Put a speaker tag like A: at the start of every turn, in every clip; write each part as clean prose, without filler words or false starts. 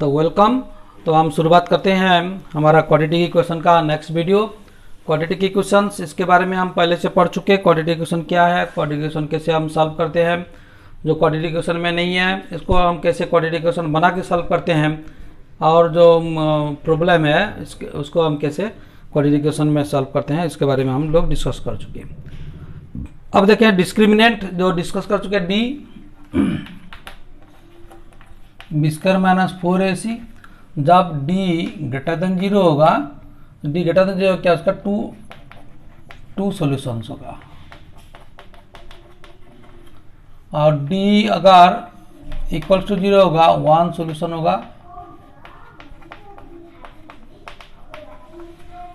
A: तो वेलकम। तो हम शुरुआत करते हैं हमारा क्वाड्रेटिक इक्वेशन का नेक्स्ट वीडियो। क्वाड्रेटिक इक्वेशंस इसके बारे में हम पहले से पढ़ चुके हैं। क्वाड्रेटिक इक्वेशन क्या है, क्वाड्रेटिक इक्वेशन कैसे हम सॉल्व करते हैं, जो क्वाड्रेटिक इक्वेशन में नहीं है इसको हम कैसे क्वाड्रेटिक इक्वेशन बना के सॉल्व करते हैं, और जो प्रॉब्लम है उसको हम कैसे क्वाड्रेटिक इक्वेशन में सॉल्व करते हैं, इसके बारे में हम लोग डिस्कस कर चुके हैं। अब देखें डिस्क्रिमिनेंट जो डिस्कस कर चुके हैं, D B square minus 4ac, जब d ग्रेटर देन 0 होगा, d ग्रेटर देन 0 क्या उसका टू सॉल्यूशंस होगा, और d अगर इक्वल टू 0 होगा 1 सॉल्यूशन होगा,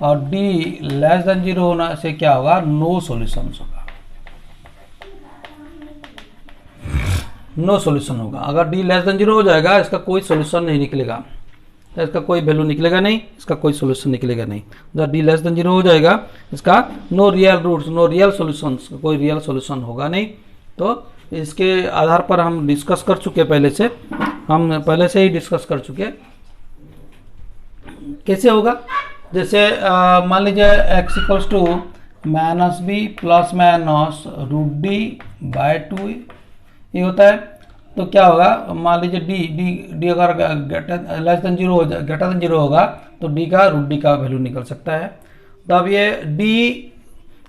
A: और d लेस देन 0 होने से क्या होगा, नो सॉल्यूशंस होगा, नो सॉल्यूशन होगा। अगर d लेस देन 0 हो जाएगा इसका कोई सॉल्यूशन नहीं निकलेगा, तो इसका कोई वैल्यू निकलेगा नहीं, इसका कोई सॉल्यूशन निकलेगा नहीं। जब d लेस देन 0 हो जाएगा इसका no real roots, no real solutions, कोई रियल सॉल्यूशन होगा नहीं। तो इसके आधार पर हम डिस्कस कर चुके पहले से, हम पहले से ही डिस्कस कर चुके कैसे होगा। जैसे मान लीजिए x equals to minus B plus minus root D by 2 ये होता है। तो क्या होगा, मान लीजिए डी अगर लेस देन 0 हो जाए, ग्रेटर देन 0 होगा तो डी का रूट डी का वैल्यू निकल सकता है। तो अब ये डी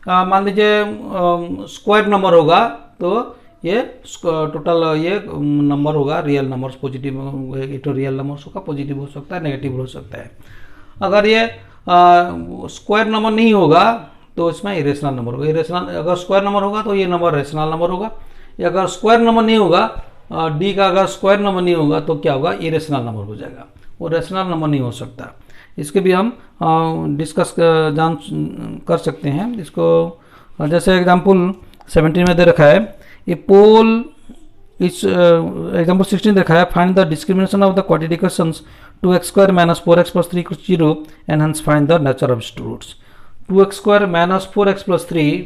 A: मान लीजिए स्क्वायर नंबर होगा, तो ये टोटल ये नंबर होगा, रियल नंबर्स पॉजिटिव, ये तो रियल नंबर्स होगा, पॉजिटिव हो सकता है, नेगेटिव हो सकता है। अगर ये स्क्वायर नंबर नहीं होगा तो इसमें इरेशनल नंबर होगा, इरेशनल अगर स्क्वायर नंबर होगा तो ये नंबर रेशनल नंबर होगा। अगर स्क्वायर नंबर नहीं होगा, डी का अगर स्क्वायर नंबर नहीं होगा तो क्या होगा, इरेशनल नंबर हो जाएगा, वो रेशनल नंबर नहीं हो सकता। इसके भी हम डिस्कस जान कर सकते हैं इसको। जैसे एग्जांपल 17 में दे रखा है, ए पोल इस एग्जांपल 16 देखा है, find the discrimination of the quadratic equations 2x square minus 4x plus 3 equals 0 and hence find the nature of its roots. 2x square minus 4x plus 3,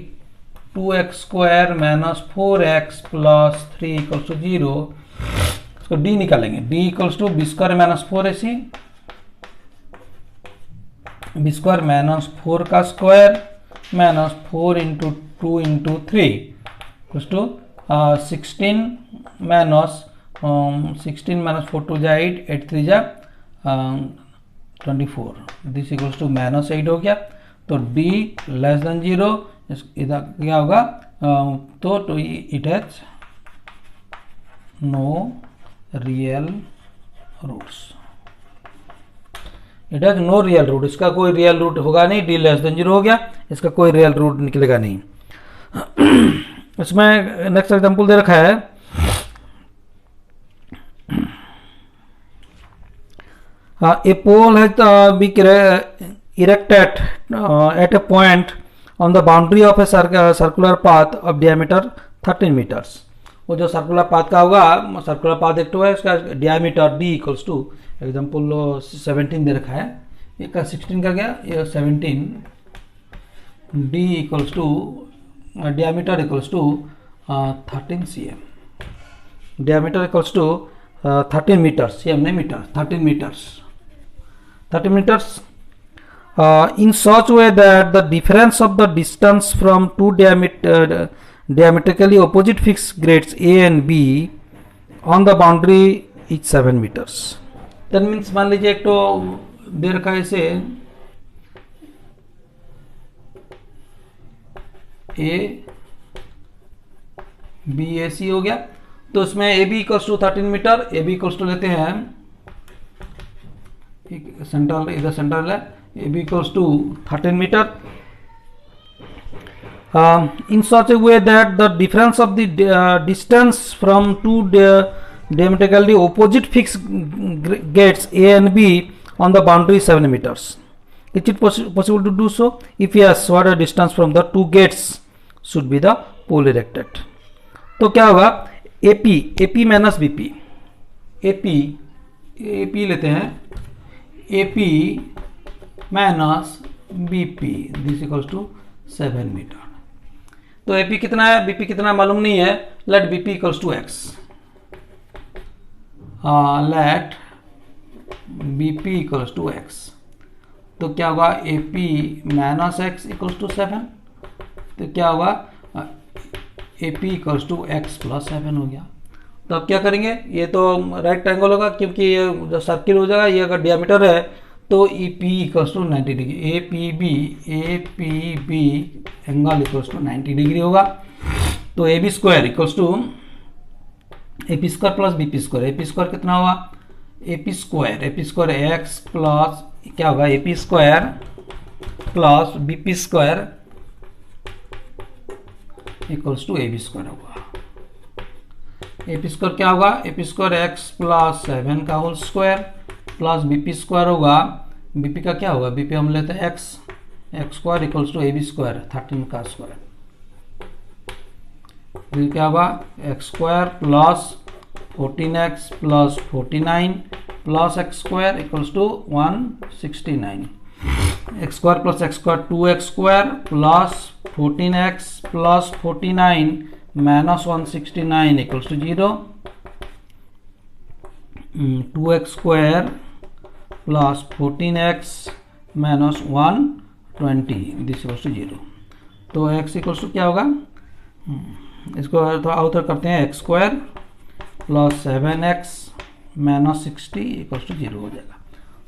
A: 2x square minus 4x plus 3 equals to 0, इसको d निकालेंगे, d equals to B square minus 4ac, B square minus 4 का square minus 4 into 2 into 3 equals to 16 minus 4 to जा 8, 8 3 जा 24, this equals to minus 8 हो गया। तो d less than 0 इधर क्या होगा, तो it has no real roots, it has no real root, इसका कोई रियल रूट होगा नहीं, d लेस देन 0 हो गया, इसका कोई रियल रूट निकलेगा नहीं। इसमें नेक्स्ट एग्जांपल दे रखा है, a pole has been erected at a point on the boundary of a circular path of diameter 13 meters। वो जो सर्कुलर पाथ का होगा, सर्कुलर पाथ एक तो है, इसका डियामीटर d इक्वल्स टू एग्जांपल 17 दे रखा है, ये का 16 का गया, ये 17, d equals to diameter equals to 13 cm, diameter equals to 13 meters, cm नहीं meter, 13 meters, 30 meters in such way that the difference of the distance from two diametrically opposite fixed grades A and B on the boundary is 7 meters। That means मान लीजिए एक तो दे रखा है इसे A B A C हो गया, तो इसमें A B equals to 13 meter, A B equals to लेते हैं सेंट्रल, इधर सेंट्रल है, A B equals to 13 meter in such a way that the difference of the distance from two diametrically opposite fixed gates A and B on the boundary 7 meters। Is it possible to do so? If yes, what the distance from the two gates should be the pole erected? तो क्या होगा, AP minus BP, AP लेते हैं, AP minus BP, this equals to 7 meter. तो AP कितना है, BP कितना मालूम नहीं है, let BP equals to x, let B P equals to X. तो क्या होगा, A P minus X equals to 7। तो क्या होगा, A P equals to X plus 7 हो गया। तो अब क्या करेंगे, ये तो राइट एंगल होगा क्योंकि ये जो सर्किल हो जाएगा, ये अगर डियामीटर है तो E P equals to 90 degree, A P B angle equals to 90 degree होगा। तो A B square equals to A P square plus B P square. A P square कितना हुआ, A P square X plus क्या होगा, A P square plus B P square equals to A B square होगा। A P square क्या होगा, A P square X plus 7 का whole square plus B P square होगा, B P का क्या होगा, बी पी हम लेते हैं X square equals to A B square 13 का स्क्वायर। फिर क्या होगा, x square plus 14x plus 49 plus X square equals to 169। X square plus X square 2x square plus 14x plus 49 minus 169 equals to 0। 2x square plus 14x minus 120 this equals to 0। तो x equals to क्या होगा, इसको थोड़ा outer करते हैं, X square plus 7x minus 60 equals to 0 हो जाएगा।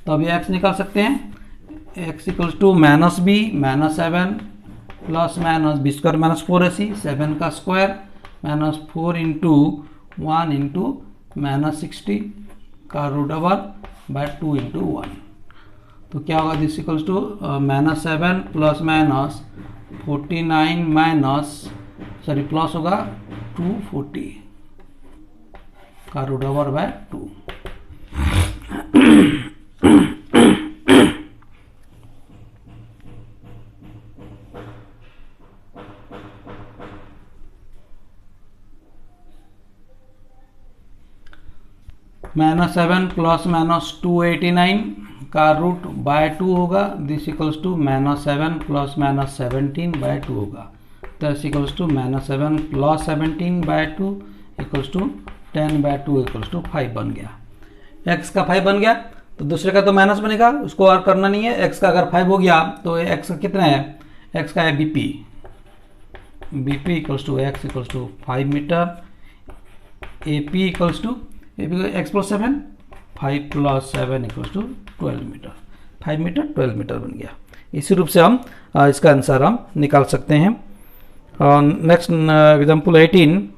A: तो अभी x निकाल सकते हैं, x equals to minus B minus 7 plus minus B square minus 4ac 7 का square minus 4 into 1 into minus 60 का रूट ओवर बाय 2 इंटू 1। तो क्या होगा, this equals to minus 7 plus minus 49 minus sorry plus होगा 240 का root over by 2। Minus 7 plus minus 289 का root by 2 होगा, this equals to minus 7 plus minus 17 by 2 होगा। तो इस equals to minus 7 plus 17 by 2 equals to 10 by 2 equals to 5 बन गया। x का 5 बन गया, तो दूसरे का तो माइनस बनेगा, उसको और करना नहीं है। x का अगर 5 हो गया तो x का कितना है, x का है bp equals to x equals to 5 meter, ap equals to x plus 7 5 plus 7 equals to 12 meter, 5 meter 12 meter बन गया। इसी रूप से हम इसका आंसर हम निकाल सकते हैं। Next example 18।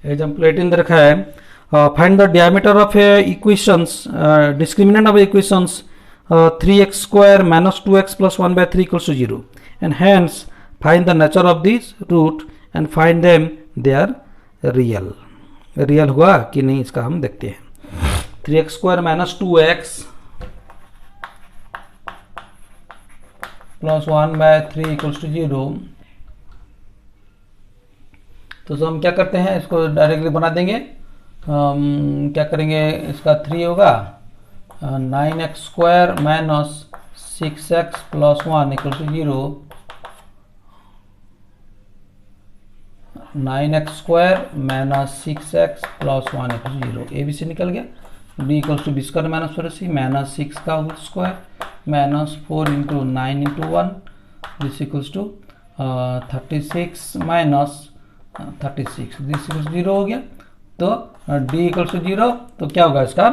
A: एग्जाम्पल 18 दे रखा है, find the diameter of equations discriminant of equations 3x square minus 2x plus 1/3 equals to 0 and hence find the nature of this root and find them they are real हुआ कि नहीं, इसका हम देखते हैं। 3x square minus 2x plus 1/3 equals to 0। तो हम क्या करते हैं, इसको डायरेक्टली बना देंगे। क्या करेंगे, इसका 3 होगा 9x square minus 6x plus 1 equal to 0। 9x square minus 6x plus 1 equal to 0। A B से निकल गया। D equals to B square minus 4ac minus 6 का whole square minus 4 into 9 into 1 this equals to 36 minus 36 this equals 0 हो गया। तो D equals to 0, तो क्या होगा, इसका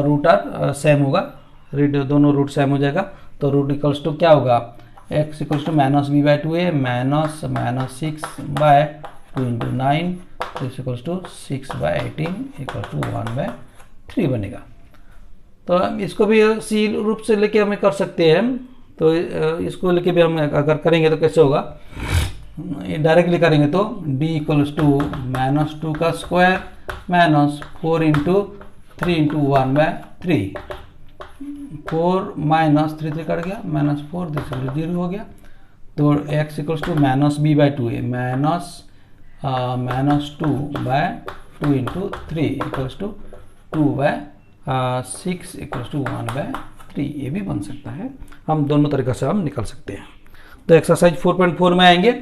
A: रूट आर सेम होगा, दोनों रूट सेम हो जाएगा। तो रूट इक्वल्स टू क्या होगा, x equals to minus B by 2a minus 6 by 2 into 9 this equals to 6 by 18 equals to 1/3 बनेगा। तो हम इसको भी सी रूप से लेके हमें कर सकते हैं। तो इसको लेके भी हम अगर करेंगे तो कैसे होगा, डायरेक्टली करेंगे तो d इक्वल्स टू माइनस 2 का square minus 4 into 3 into 1/3 4 minus 3 cut गया, -4 दिस 0 हो गया। तो x equals to minus B by 2 है, -2/2 into 3 equals to 2/6 equals to 1/3। ये भी बन सकता है, हम दोनों तरीक़ा से हम निकल सकते हैं। तो एक्सरसाइज 4.4 में आएंगे।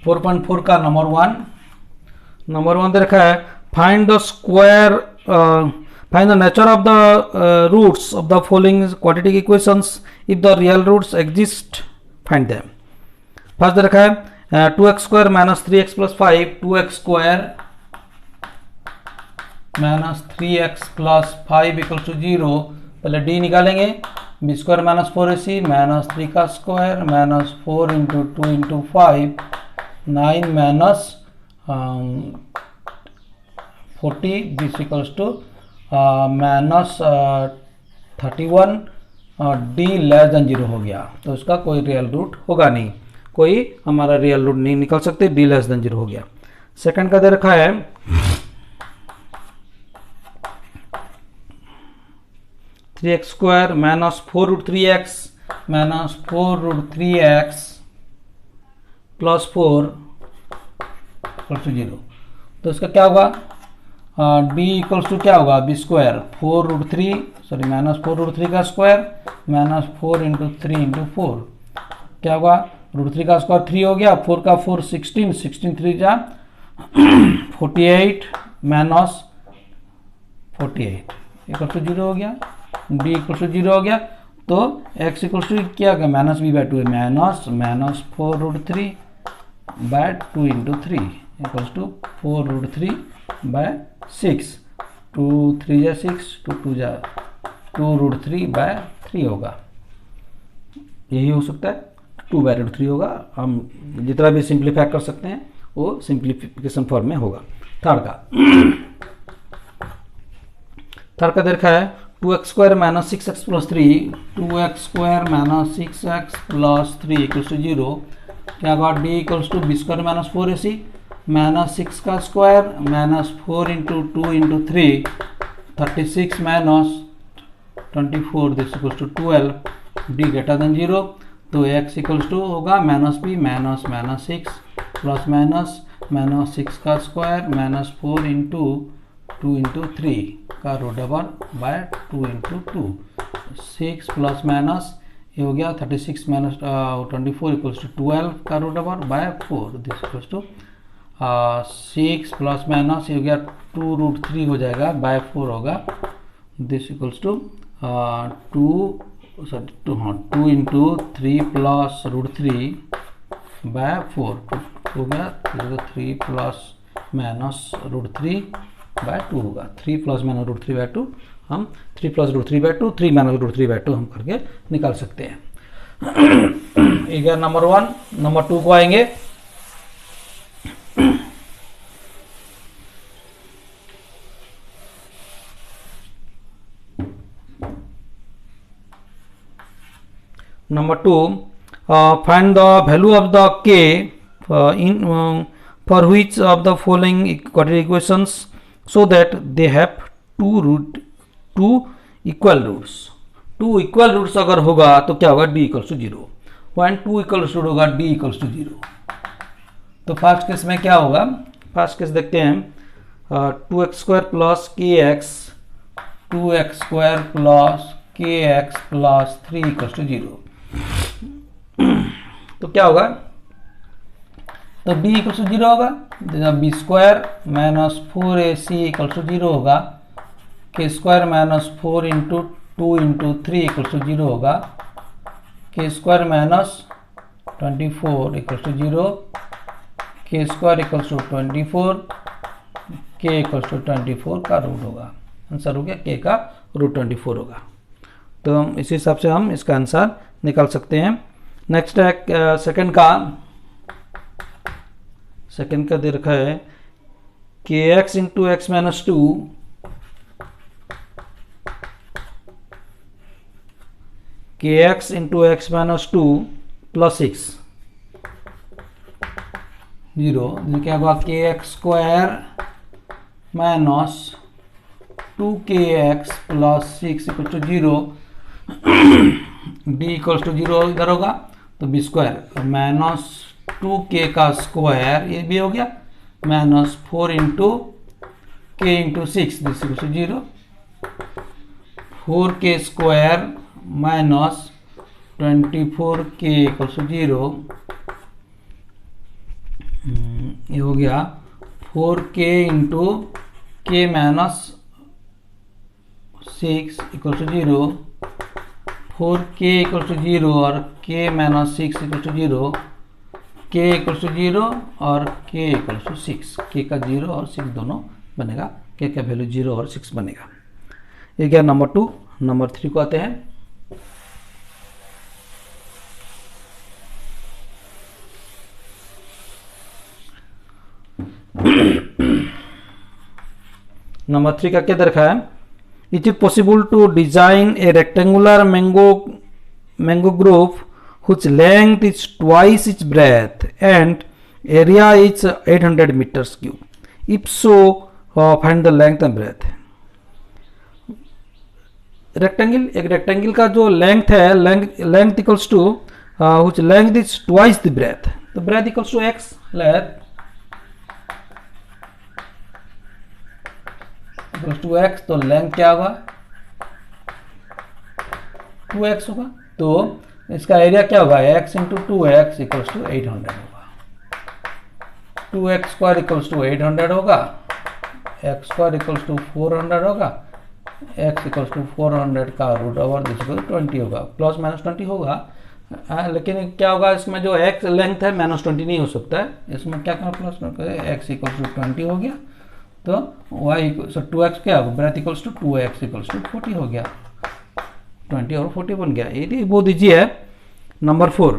A: (4.4) का नंबर वन दे रखा है, find the square, find the nature of the roots of the following quadratic equations if the real roots exist, find them. First दे रखा है 2x² minus 3x plus 5, 2x² minus 3x plus 5 equal to 0। पहले d निकालेंगे, b² minus 4ac minus 3 का square minus 4 into 2 into 5, 9 minus 40 this equals to minus 31, d less than 0 हो गया। तो इसका कोई रियल रूट होगा नहीं, कोई हमारा रियल रूट नहीं निकल सकते, d लेस देन 0 हो गया। सेकंड का दे रखा है 3x² minus 4√3x minus 4√3x plus 4 equal to 0। तो इसका क्या होगा, d इक्वल्स टू क्या होगा, b² 4√3 सॉरी माइनस 4√3 का स्क्वायर माइनस 4 इंटू 3 इंटू 4 क्या होगा, √3 का स्क्वायर 3 हो गया, 4 का 4 16, 16 3 जा 48 माइनस 48 इक्वल टू 0 हो गया, d इक्वल टू 0 हो गया। तो x इक्वल टू क्या होगा, माइनस b बाई 2 है, minus 4√3 by 2 into 3 equals to 4√3/6, 2 3 जा 6, 2 2 जा 2√3/3 होगा। यही हो सकता है, 2/√3 होगा। हम जितना भी सिंप्लीफाई कर सकते हैं वो सिंप्लीफिकेशन फॉर्म में होगा। थर्ड का देखा है 2x² minus 6x plus 3, 2x² minus 6x plus 3 equals to 0। क्या होगा, d equals to b² minus 4ac minus 6 का square minus 4 into 2 into 3 36 minus 24 this equals to 12, d greater than 0। तो x equals to होगा minus b minus 6 plus minus 6 का square minus 4 into 2 into 3 का root over by 2 into 2, 6 plus minus ये हो गया 36 minus 24 equals to 12 का root over by 4 this equals to 6 plus minus ये हो गया 2√3 हो जाएगा बाय 4 होगा, this equals to 2 into 3 plus √3 by 4 हो गया, 3 प्लस माइनस √3 बाय 2 होगा, 3 प्लस माइनस √3 बाय 2 हम 3 प्लस √3 बाय 2, 3 माइनस √3 बाय 2 हम करके निकाल सकते हैं। ये गया नंबर 1। नंबर 2 को आएंगे। Number 2, find the value of the k in for which of the following quadratic equations so that they have two equal roots। 2 equal roots अगर होगा तो क्या होगा, d equals to 0, point 2 equals to होगा d equals to 0। तो first case में क्या होगा, फर्स्ट केस देखते हैं 2x² plus kx 2x² plus kx प्लस 3 इक्वल्स टू 0। तो क्या होगा, तो d इक्वल्स टू 0 होगा, b² minus 4ac equals to 0 होगा, k² minus 4 into 2 into 3 equals to 0 होगा, k² minus 24 equals to 0, k² equals to 24, k equals to 24 का root होगा। आंसर हो गया k का रूट 24 होगा। तो हम इसी हिसाब से हम इसका आंसर निकाल सकते हैं। नेक्स्ट है सेकंड का दे रखा है kx into x minus 2 kx into x minus 2 plus 6 zero, क्या होगा k x square minus 2kx plus 6 equal to zero, d equal to zero इधर होगा तो बी स्क्वायर माइनस 2k का स्क्वायर ये भी हो गया minus 4 into k into 6 this equal to zero, 4k square minus 24k equal to zero, ये हो गया 4k into k minus 6 equal to zero, 4k equal to zero और k minus 6 equal to zero, k equal to zero और k equal to 6, k का zero और 6 दोनों बनेगा, k का वैल्यू जीरो और 6 बनेगा। ये गया नंबर 2। नंबर 3 को आते हैं। नंबर 3 का क्या दरखा है, it is possible to design a rectangular mango group which length is twice its breadth and area is 800 meters cube. If so, find the length and breadth. Rectangle, एक rectangle का जो लेंथ है, length equals to which length is twice the breadth, तो breadth equals to x, length equals to x, तो length क्या होगा 2x होगा, तो इसका एरिया क्या होगा x into 2x equals to 800 होगा, 2x स्क्वायर इक्वल्स टू 800 होगा, x स्क्वायर इक्वल्स टू 400 होगा, x इक्वल्स टू 400 का रूट ओवर दिस इक्वल 20 होगा, प्लस माइनस 20 होगा। लेकिन क्या होगा इसमें जो x लेंथ है माइनस 20 नहीं हो सकता है, इसमें क्या करना प्लस करें, x इक्वल्स टू 20 हो गया, तो y सो 2x क्या होगा breadth equals to 2x equals to 40 हो गया, 20 और 40 बन गया। ये बहुत ईजी है। Number 4,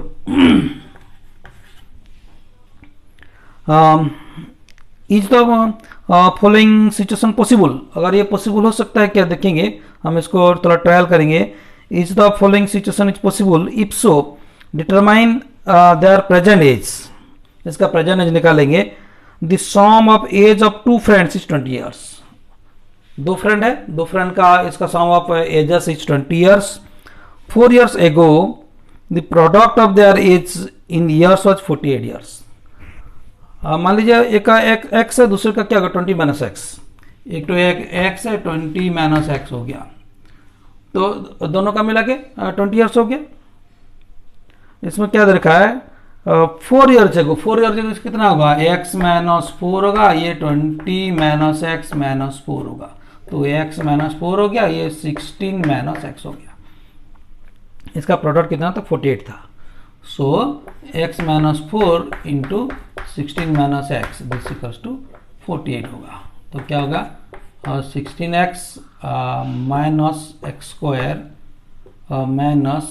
A: is the following situation possible, अगर ये पॉसिबल हो सकता है क्या देखेंगे हम, इसको थोड़ा ट्रायल करेंगे। Is the following situation is possible, if so determine their present age, इसका प्रेजेंट एज निकालेंगे। The sum of age of two friends is 20 years, दो फ्रेंड है, दो फ्रेंड का इसका sum of ages is 20 years. 4 years ago the product of their age in years was 48 years. मान लीजिए एक का एक एक्स है, दूसरे का क्या होगा 20 माइनस एक्स, एक तो एक एक्स है 20 माइनस एक्स हो गया, तो दोनों का मिला के 20 ईयर्स हो गया। इसमें क्या देखा है 4 years ago, 4 years ago कितना होगा x माइनस 4 होगा, ये 20 माइनस एक्स माइनस 4 होगा, तो x माइनस 4 हो गया, ये 16 माइनस एक्स हो गया। इसका प्रोडक्ट कितना था 48 था, so x minus 4 into 16 minus x this equals to 48 होगा। तो क्या होगा 16x minus x square minus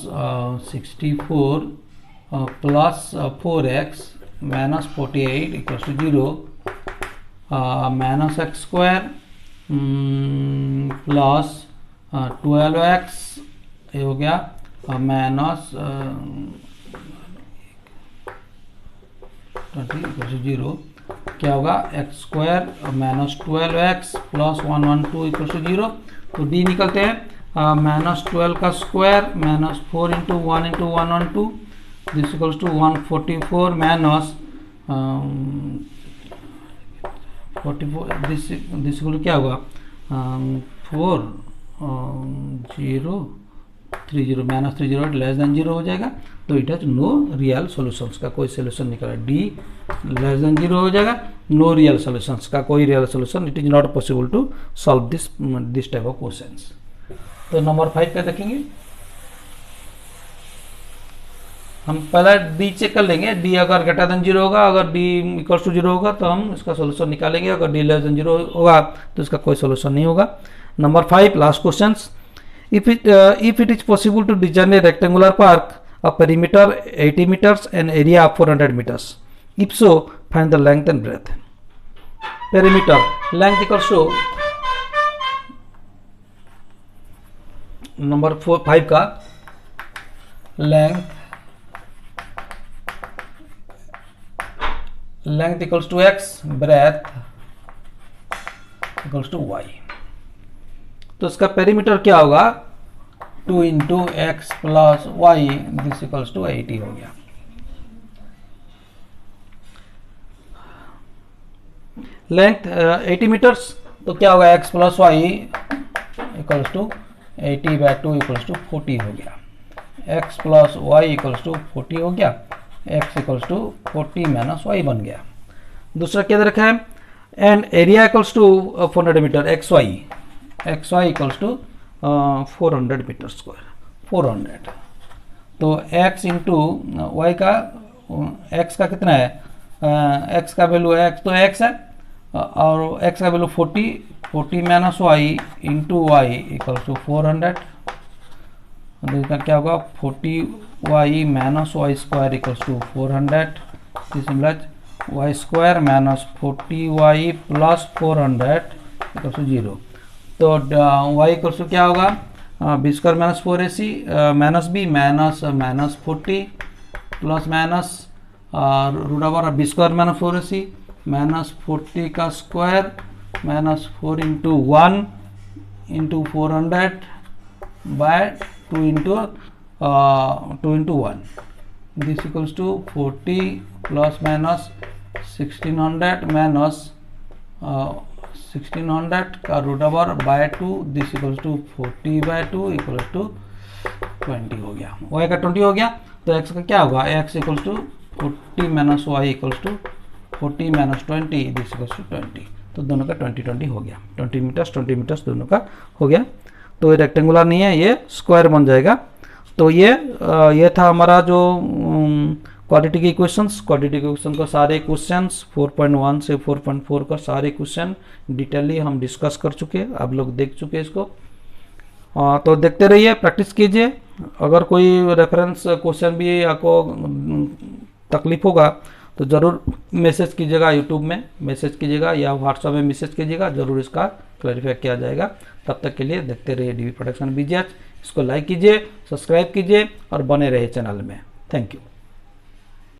A: 64 plus 4x minus 48 equals to 0, minus x square plus 12x ये हो गया माइनस 20 इक्वल्स टू 0, क्या होगा x square minus 12x plus 112 equals to 0, तो d निकलते हैं माइनस 12 का square minus 4 into 1 into 112 this equals to 144 minus 44 this equal क्या होगा 4 0 30 माइनस 30 लेस देन 0 हो जाएगा, तो it has no real solutions का कोई सॉल्यूशन निकला, डी लेस देन 0 हो जाएगा, नो रियल सॉल्यूशंस का कोई real solution, it is not possible to solve this type of questions. तो नंबर 5 का देखेंगे हम, पहला डी चेक कर लेंगे, डी अगर ग्रेटर देन 0 होगा, अगर डी इक्वल्स टू 0 होगा तो हम इसका सॉल्यूशन निकालेंगे, अगर डी लेस देन 0 होगा तो इसका कोई सॉल्यूशन नहीं होगा। Number 5 last question, if it is possible to design a rectangular park, a perimeter 80 meters and area of 400 meters, if so find the length and breadth। perimeter length equals to number 5 का length length equals to x, breadth equals to y. तो इसका perimeter क्या होगा, 2 into x plus y, this equals to 80 हो गया। Length 80 metres, तो क्या होगा, x plus y equals to 80/2 equals to 40 हो गया। X plus y equals to 40 हो गया, x equals to 40 minus y बन गया। दूसरा क्या दे रखा है, and area equals to 400 metre, x y equals to 400 metre square, 400। तो x इंटू वाई का, x का कितना है, x का वैल्यू है, x तो x है, और x का value 40 minus y into y equals to 400। तो इसका क्या होगा, 40y minus y square equals to 400, y square minus 40y plus 400 equals to 0। तो y इक्वल्स टू क्या होगा, b square minus 4ac minus B minus 40 plus minus root over b square minus 4ac minus 40 का square minus 4 into 1 into 400 by 2 into 1, this equals to 40 plus minus 1600 minus 1600 का root over by 2, this equals to 40/2 equals to 20 हो गया। y का 20 हो गया, तो x का क्या होगा, x equals to 40 minus y equals to 40 minus 20, this equals to 20। तो दोनों का 20 हो गया, 20 मीटर्स दोनों का हो गया। तो ये रेक्टेंगुलर नहीं है, ये स्क्वायर बन जाएगा। तो ये था हमारा जो क्वाड्रेटिक इक्वेशंस का सारे क्वेश्चंस 4.1 से 4.4 का सारे क्वेश्चन डिटेली हम डिस्कस कर चुके हैं, आप लोग देख चुके हैं इसको। तो देखते रहिए, प्रैक्टिस कीजिए। अगर कोई रेफरेंस क्वेश्चन भी आपको तकलीफ होगा तो ज़रूर मैसेज कीजिएगा, यूट्यूब में मैसेज कीजिएगा या व्हाट्सएप में मैसेज कीजिएगा, ज़रूर इसका क्लैरिफाई किया जाएगा। तब तक के लिए देखते रहिए डीवी प्रोडक्शन BGH। इसको लाइक कीजिए, सब्सक्राइब कीजिए और बने रहिए चैनल में। Thank you.